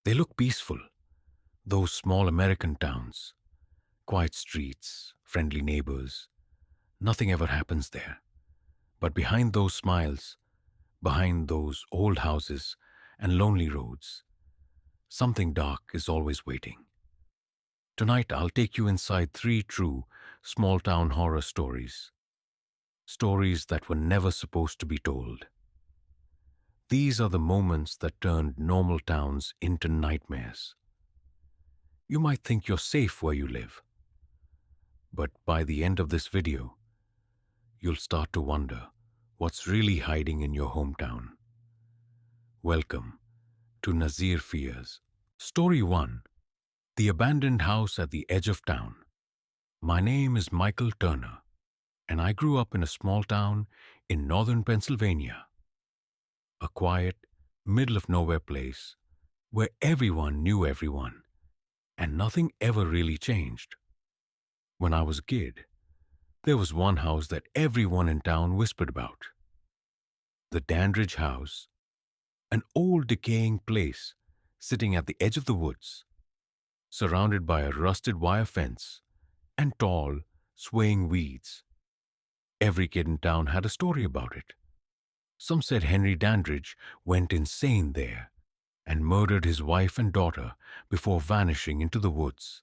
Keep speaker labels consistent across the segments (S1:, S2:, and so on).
S1: They look peaceful, those small American towns, quiet streets, friendly neighbors. Nothing ever happens there. But behind those smiles, behind those old houses and lonely roads, something dark is always waiting. Tonight, I'll take you inside three true small town horror stories. Stories that were never supposed to be told. These are the moments that turned normal towns into nightmares. You might think you're safe where you live, but by the end of this video, you'll start to wonder what's really hiding in your hometown. Welcome to Nazir Fears. Story 1. The Abandoned House at the Edge of Town. My name is Michael Turner, and I grew up in a small town in northern Pennsylvania. A quiet, middle-of-nowhere place where everyone knew everyone, and nothing ever really changed. When I was a kid, there was one house that everyone in town whispered about. The Dandridge House, an old decaying place sitting at the edge of the woods, surrounded by a rusted wire fence and tall, swaying weeds. Every kid in town had a story about it. Some said Henry Dandridge went insane there and murdered his wife and daughter before vanishing into the woods.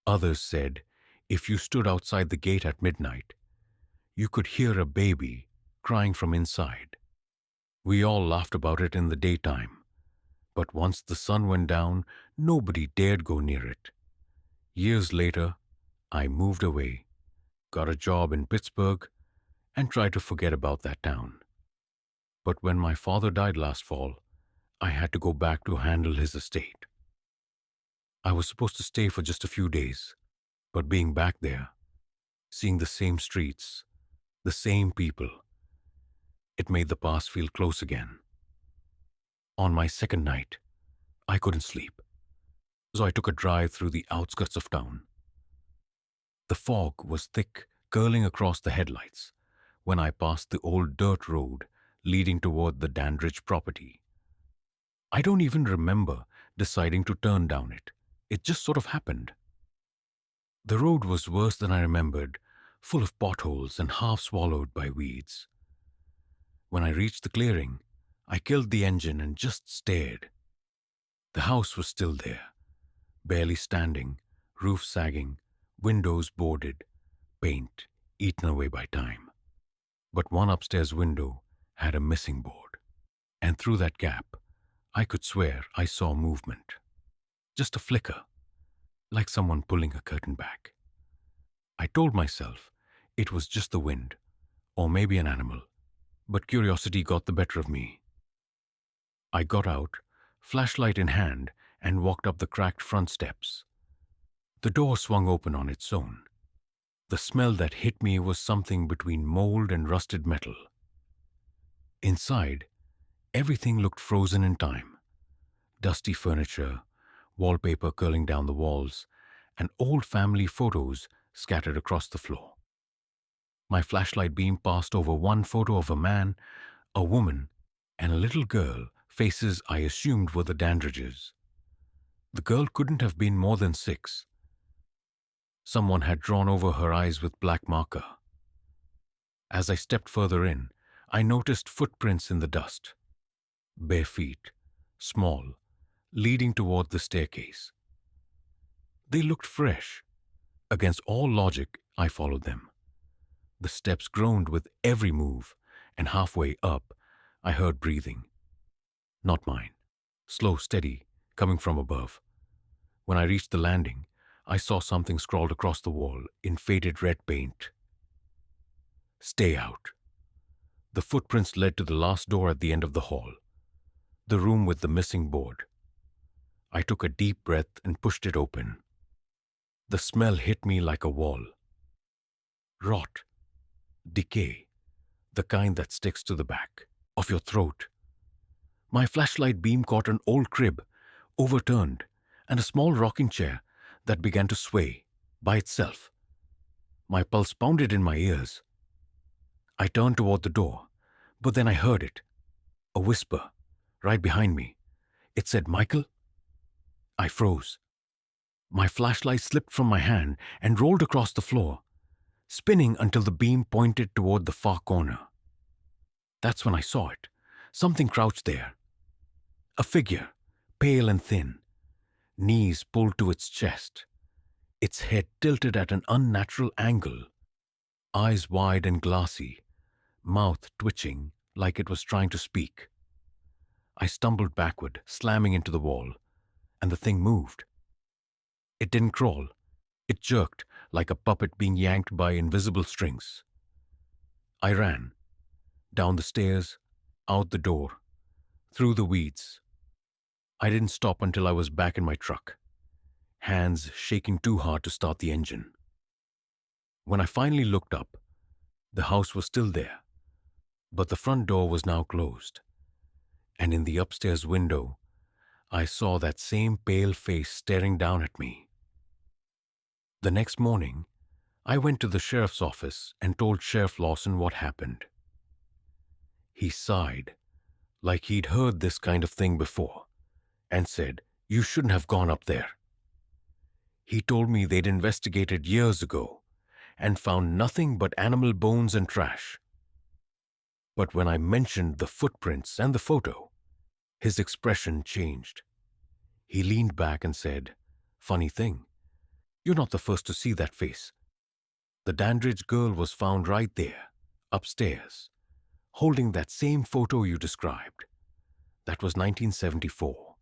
S1: Others said if you stood outside the gate at midnight, you could hear a baby crying from inside. We all laughed about it in the daytime, but once the sun went down, nobody dared go near it. Years later, I moved away, got a job in Pittsburgh, and tried to forget about that town. But when my father died last fall, I had to go back to handle his estate. I was supposed to stay for just a few days, but being back there, seeing the same streets, the same people, it made the past feel close again. On my second night, I couldn't sleep, so I took a drive through the outskirts of town. The fog was thick, curling across the headlights when I passed the old dirt road leading toward the Dandridge property. I don't even remember deciding to turn down it. It just sort of happened. The road was worse than I remembered, full of potholes and half swallowed by weeds. When I reached the clearing, I killed the engine and just stared. The house was still there, barely standing, roof sagging, windows boarded, paint eaten away by time. But one upstairs window had a missing board, and through that gap, I could swear I saw movement. Just a flicker, like someone pulling a curtain back. I told myself it was just the wind, or maybe an animal, but curiosity got the better of me. I got out, flashlight in hand, and walked up the cracked front steps. The door swung open on its own. The smell that hit me was something between mold and rusted metal. Inside, everything looked frozen in time. Dusty furniture, wallpaper curling down the walls, and old family photos scattered across the floor. My flashlight beam passed over one photo of a man, a woman, and a little girl, faces I assumed were the Dandridges. The girl couldn't have been more than 6. Someone had drawn over her eyes with black marker. As I stepped further in, I noticed footprints in the dust. Bare feet, small, leading toward the staircase. They looked fresh. Against all logic, I followed them. The steps groaned with every move, and halfway up, I heard breathing. Not mine. Slow, steady, coming from above. When I reached the landing, I saw something scrawled across the wall in faded red paint. Stay out. The footprints led to the last door at the end of the hall, the room with the missing board. I took a deep breath and pushed it open. The smell hit me like a wall. Rot. Decay. The kind that sticks to the back of your throat. My flashlight beam caught an old crib, overturned, and a small rocking chair that began to sway by itself. My pulse pounded in my ears. I turned toward the door, but then I heard it. A whisper, right behind me. It said, "Michael?" I froze. My flashlight slipped from my hand and rolled across the floor, spinning until the beam pointed toward the far corner. That's when I saw it. Something crouched there. A figure, pale and thin, knees pulled to its chest, its head tilted at an unnatural angle, eyes wide and glassy, mouth twitching like it was trying to speak. I stumbled backward, slamming into the wall, and the thing moved. It didn't crawl. It jerked like a puppet being yanked by invisible strings. I ran, down the stairs, out the door, through the weeds. I didn't stop until I was back in my truck, hands shaking too hard to start the engine. When I finally looked up, the house was still there, but the front door was now closed, and in the upstairs window, I saw that same pale face staring down at me. The next morning, I went to the sheriff's office and told Sheriff Lawson what happened. He sighed, like he'd heard this kind of thing before, and said, "You shouldn't have gone up there." He told me they'd investigated years ago and found nothing but animal bones and trash. But when I mentioned the footprints and the photo, his expression changed. He leaned back and said, "Funny thing, you're not the first to see that face. The Dandridge girl was found right there, upstairs, holding that same photo you described. That was 1974.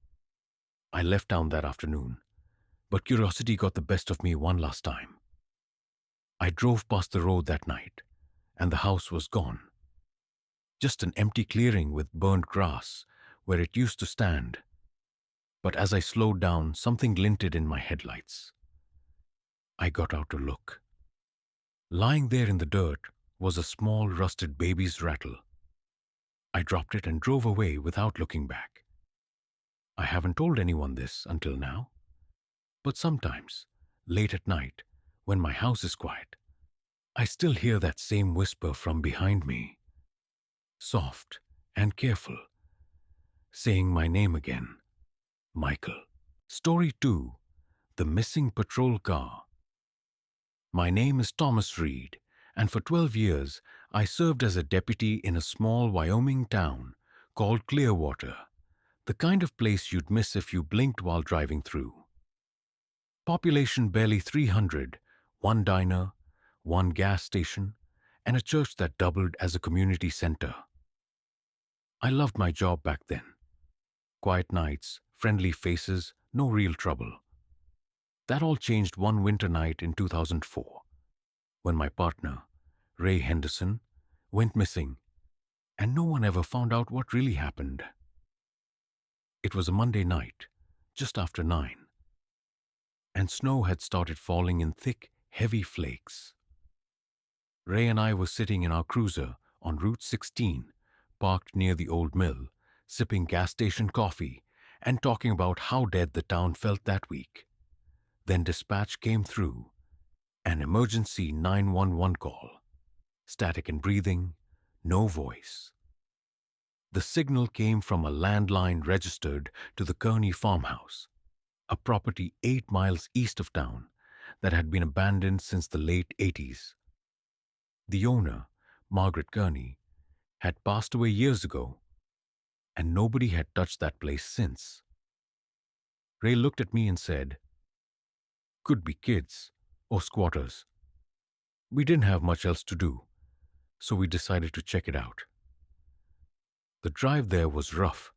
S1: I left town that afternoon, but curiosity got the best of me one last time. I drove past the road that night, and the house was gone. Just an empty clearing with burned grass where it used to stand. But as I slowed down, something glinted in my headlights. I got out to look. Lying there in the dirt was a small rusted baby's rattle. I dropped it and drove away without looking back. I haven't told anyone this until now, but sometimes, late at night, when my house is quiet, I still hear that same whisper from behind me, soft and careful, saying my name again, Michael. Story 2. The Missing Patrol Car. My name is Thomas Reed, and for 12 years I served as a deputy in a small Wyoming town called Clearwater, the kind of place you'd miss if you blinked while driving through. Population barely 300, one diner, one gas station, and a church that doubled as a community center. I loved my job back then. Quiet nights, friendly faces, no real trouble. That all changed one winter night in 2004, when my partner, Ray Henderson, went missing, and no one ever found out what really happened. It was a Monday night, just after 9, and snow had started falling in thick, heavy flakes. Ray and I were sitting in our cruiser on Route 16, parked near the old mill, sipping gas station coffee and talking about how dead the town felt that week. Then dispatch came through, an emergency 911 call. Static and breathing, no voice. The signal came from a landline registered to the Kearney farmhouse, a property 8 miles east of town that had been abandoned since the late 80s. The owner, Margaret Kearney, had passed away years ago, and nobody had touched that place since. Ray looked at me and said, "Could be kids or squatters." We didn't have much else to do, so we decided to check it out. The drive there was rough.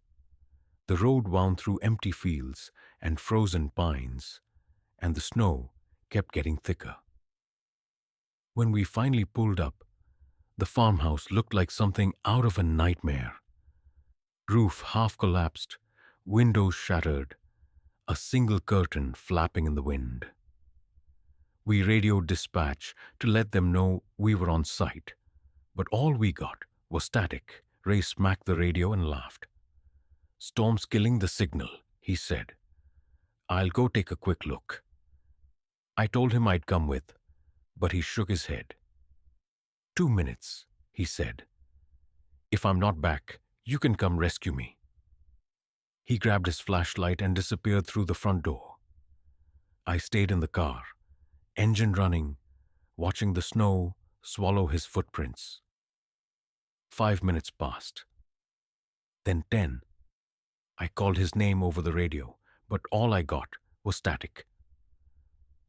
S1: The road wound through empty fields and frozen pines, and the snow kept getting thicker. When we finally pulled up, the farmhouse looked like something out of a nightmare. Roof half collapsed, windows shattered, a single curtain flapping in the wind. We radioed dispatch to let them know we were on site, but all we got was static. Ray smacked the radio and laughed. "Storm's killing the signal," he said. "I'll go take a quick look." I told him I'd come with, but he shook his head. "2 minutes," he said. "If I'm not back, you can come rescue me." He grabbed his flashlight and disappeared through the front door. I stayed in the car, engine running, watching the snow swallow his footprints. 5 minutes passed. Then 10. I called his name over the radio, but all I got was static.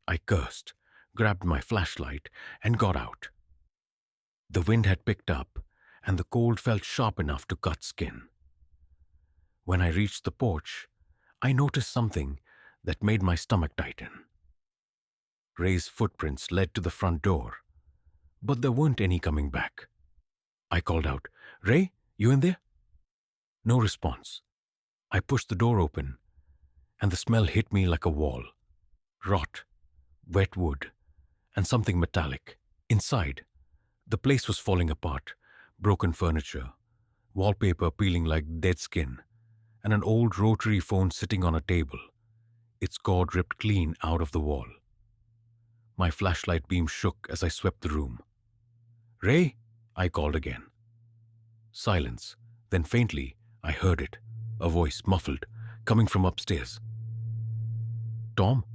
S1: I cursed, grabbed my flashlight, and got out. The wind had picked up, and the cold felt sharp enough to cut skin. When I reached the porch, I noticed something that made my stomach tighten. Ray's footprints led to the front door, but there weren't any coming back. I called out, "Ray, you in there?" No response. I pushed the door open, and the smell hit me like a wall. Rot, wet wood, and something metallic. Inside, the place was falling apart, broken furniture, wallpaper peeling like dead skin, and an old rotary phone sitting on a table, its cord ripped clean out of the wall. My flashlight beam shook as I swept the room. "Ray," I called again. Silence. Then faintly, I heard it, a voice, muffled, coming from upstairs. "Tom?"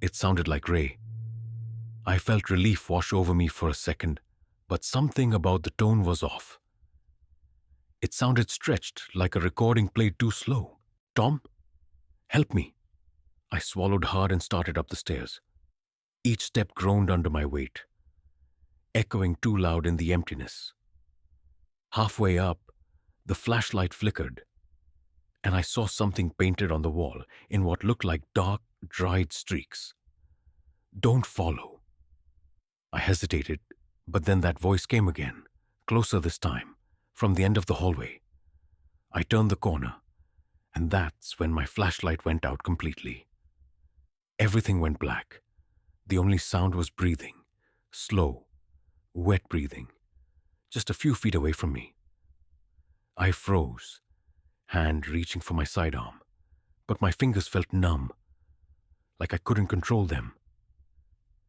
S1: It sounded like Ray. I felt relief wash over me for a second, but something about the tone was off. It sounded stretched, like a recording played too slow. "Tom? Help me." I swallowed hard and started up the stairs. Each step groaned under my weight, echoing too loud in the emptiness. Halfway up, the flashlight flickered, and I saw something painted on the wall in what looked like dark, dried streaks. "Don't follow." I hesitated, but then that voice came again, closer this time, from the end of the hallway. I turned the corner, and that's when my flashlight went out completely. Everything went black. The only sound was breathing, slow, wet breathing, just a few feet away from me. I froze, hand reaching for my sidearm, but my fingers felt numb, like I couldn't control them.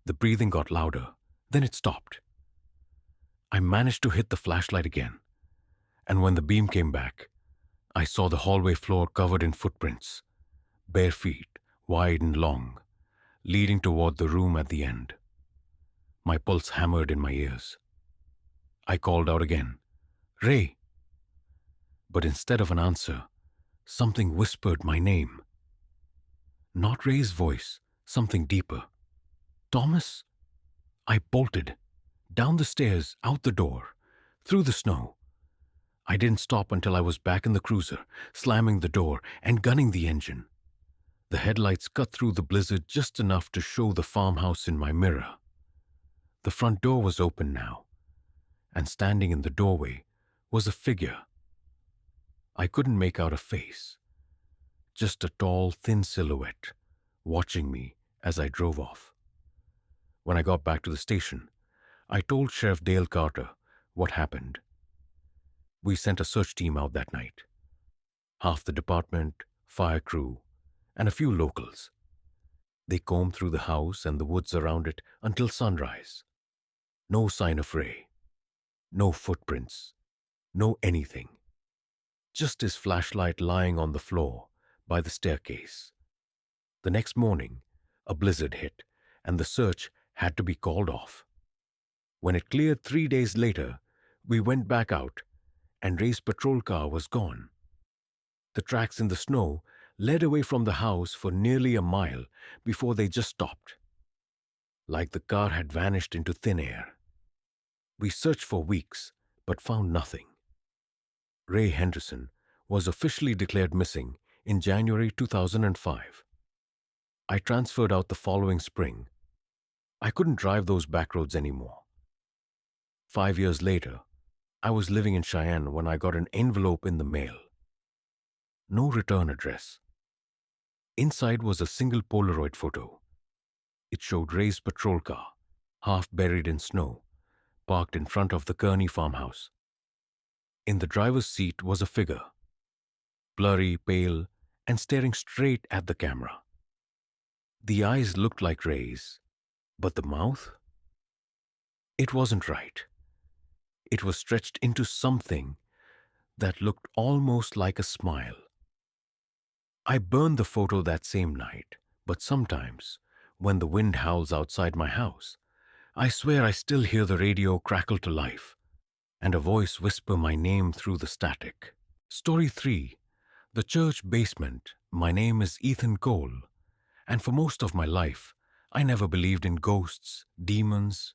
S1: The breathing got louder, then it stopped. I managed to hit the flashlight again, and when the beam came back, I saw the hallway floor covered in footprints, bare feet, wide and long, leading toward the room at the end. My pulse hammered in my ears. I called out again, "Ray!" But instead of an answer, something whispered my name. Not Ray's voice, something deeper. "Thomas?" I bolted, down the stairs, out the door, through the snow. I didn't stop until I was back in the cruiser, slamming the door and gunning the engine. The headlights cut through the blizzard just enough to show the farmhouse in my mirror. The front door was open now, and standing in the doorway was a figure. I couldn't make out a face, just a tall, thin silhouette, watching me as I drove off. When I got back to the station, I told Sheriff Dale Carter what happened. We sent a search team out that night. Half the department, fire crew, and a few locals. They combed through the house and the woods around it until sunrise. No sign of Ray. No footprints. No anything. Just his flashlight lying on the floor by the staircase. The next morning, a blizzard hit, and the search had to be called off. When it cleared 3 days later, we went back out, and Ray's patrol car was gone. The tracks in the snow led away from the house for nearly a mile before they just stopped, like the car had vanished into thin air. We searched for weeks, but found nothing. Ray Henderson was officially declared missing in January 2005. I transferred out the following spring. I couldn't drive those back roads anymore. 5 years later, I was living in Cheyenne when I got an envelope in the mail. No return address. Inside was a single Polaroid photo. It showed Ray's patrol car, half buried in snow, parked in front of the Kearney farmhouse. In the driver's seat was a figure, blurry, pale, and staring straight at the camera. The eyes looked like Ray's, but the mouth? It wasn't right. It was stretched into something that looked almost like a smile. I burned the photo that same night, but sometimes, when the wind howls outside my house, I swear I still hear the radio crackle to life and a voice whisper my name through the static. Story 3. The Church Basement. My name is Ethan Cole, and for most of my life, I never believed in ghosts, demons,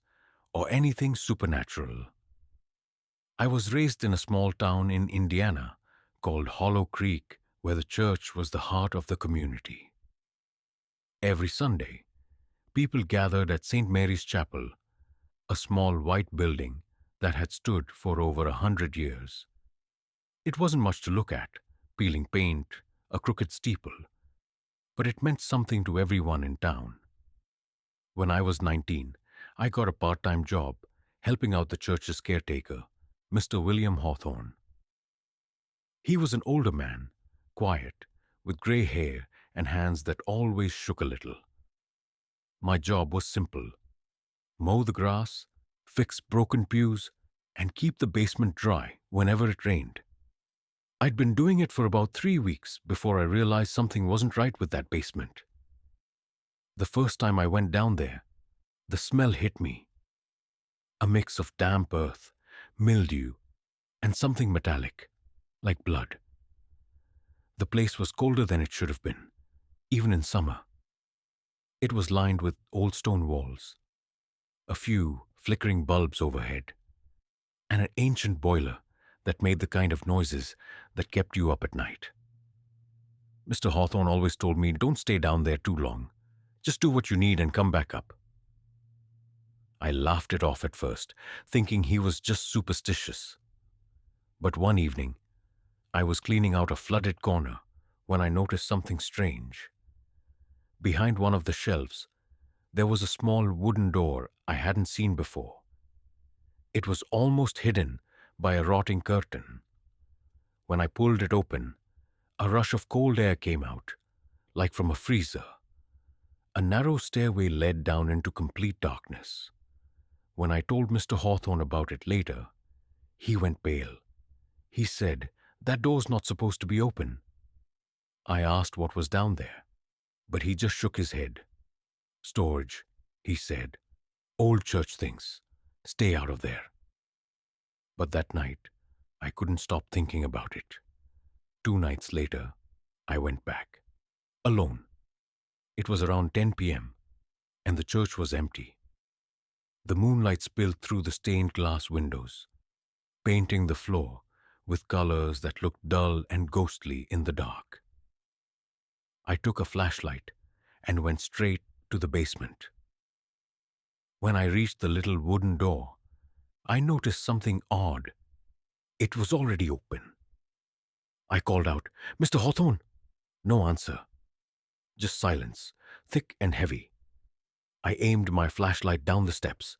S1: or anything supernatural. I was raised in a small town in Indiana called Hollow Creek, where the church was the heart of the community. Every Sunday, people gathered at St. Mary's Chapel, a small white building that had stood for over 100 years. It wasn't much to look at, peeling paint, a crooked steeple, but it meant something to everyone in town. When I was 19, I got a part-time job helping out the church's caretaker, Mr. William Hawthorne. He was an older man, quiet, with gray hair and hands that always shook a little. My job was simple: mow the grass, fix broken pews, and keep the basement dry whenever it rained. I'd been doing it for about 3 weeks before I realized something wasn't right with that basement. The first time I went down there, the smell hit me. A mix of damp earth, mildew, and something metallic, like blood. The place was colder than it should have been, even in summer. It was lined with old stone walls, a few flickering bulbs overhead, and an ancient boiler that made the kind of noises that kept you up at night. Mr. Hawthorne always told me, don't stay down there too long. Just do what you need and come back up. I laughed it off at first, thinking he was just superstitious. But one evening, I was cleaning out a flooded corner when I noticed something strange. Behind one of the shelves, there was a small wooden door I hadn't seen before. It was almost hidden by a rotting curtain. When I pulled it open, a rush of cold air came out, like from a freezer. A narrow stairway led down into complete darkness. When I told Mr. Hawthorne about it later, he went pale. He said, "That door's not supposed to be open." I asked what was down there, but he just shook his head. "Storage," he said. "Old church things. Stay out of there." But that night, I couldn't stop thinking about it. 2 nights later, I went back. Alone. It was around 10 p.m., and the church was empty. The moonlight spilled through the stained glass windows, painting the floor with colors that looked dull and ghostly in the dark. I took a flashlight and went straight to the basement. When I reached the little wooden door, I noticed something odd. It was already open. I called out, "Mr. Hawthorne!" No answer. Just silence, thick and heavy. I aimed my flashlight down the steps.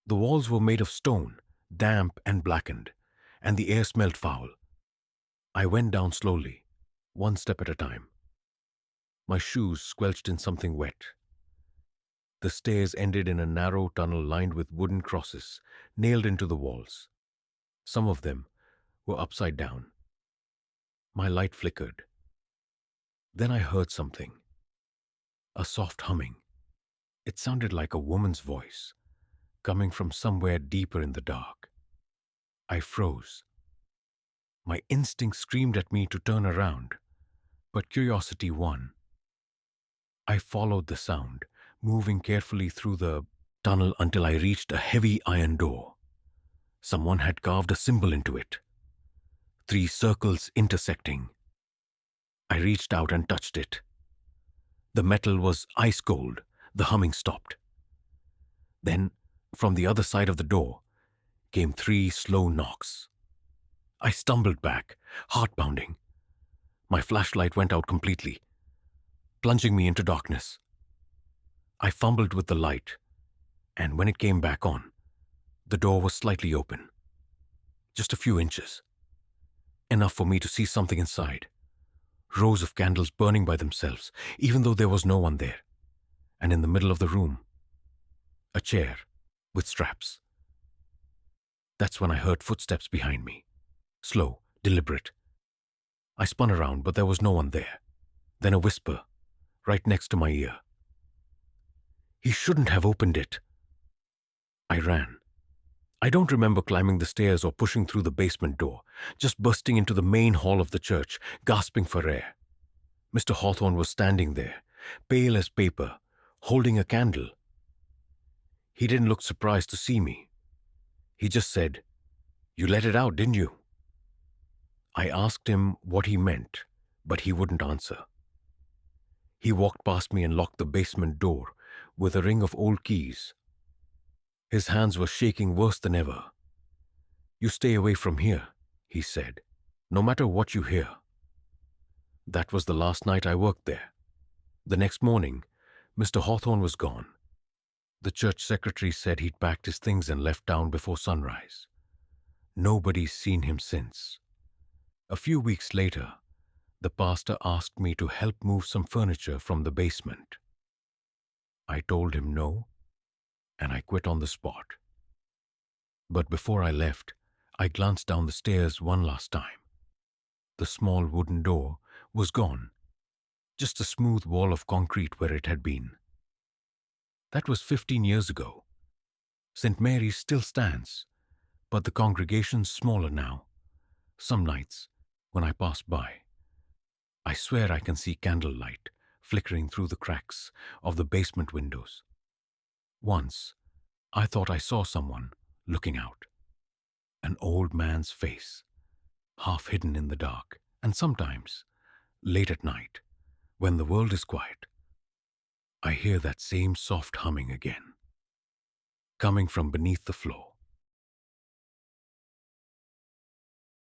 S1: The walls were made of stone, damp and blackened, and the air smelled foul. I went down slowly, one step at a time. My shoes squelched in something wet. The stairs ended in a narrow tunnel lined with wooden crosses, nailed into the walls. Some of them were upside down. My light flickered. Then I heard something. A soft humming. It sounded like a woman's voice, coming from somewhere deeper in the dark. I froze. My instinct screamed at me to turn around, but curiosity won. I followed the sound, moving carefully through the tunnel until I reached a heavy iron door. Someone had carved a symbol into it. 3 circles intersecting. I reached out and touched it. The metal was ice cold. The humming stopped. Then, from the other side of the door, came 3 slow knocks. I stumbled back, heart pounding. My flashlight went out completely, plunging me into darkness. I fumbled with the light, and when it came back on, the door was slightly open. Just a few inches. Enough for me to see something inside. Rows of candles burning by themselves, even though there was no one there. And in the middle of the room, a chair with straps. That's when I heard footsteps behind me. Slow, deliberate. I spun around, but there was no one there. Then a whisper, right next to my ear. He shouldn't have opened it. I ran. I don't remember climbing the stairs or pushing through the basement door, just bursting into the main hall of the church, gasping for air. Mr. Hawthorne was standing there, pale as paper, holding a candle. He didn't look surprised to see me. He just said, "You let it out, didn't you?" I asked him what he meant, but he wouldn't answer. He walked past me and locked the basement door with a ring of old keys. His hands were shaking worse than ever. "You stay away from here," he said, "no matter what you hear." That was the last night I worked there. The next morning, Mr. Hawthorne was gone. The church secretary said he'd packed his things and left town before sunrise. Nobody's seen him since. A few weeks later, the pastor asked me to help move some furniture from the basement. I told him no, and I quit on the spot. But before I left, I glanced down the stairs one last time. The small wooden door was gone, just a smooth wall of concrete where it had been. That was 15 years ago. St. Mary's still stands, but the congregation's smaller now. Some nights, when I pass by, I swear I can see candlelight flickering through the cracks of the basement windows. Once, I thought I saw someone looking out. An old man's face, half hidden in the dark, and sometimes, late at night, when the world is quiet, I hear that same soft humming again, coming from beneath the floor.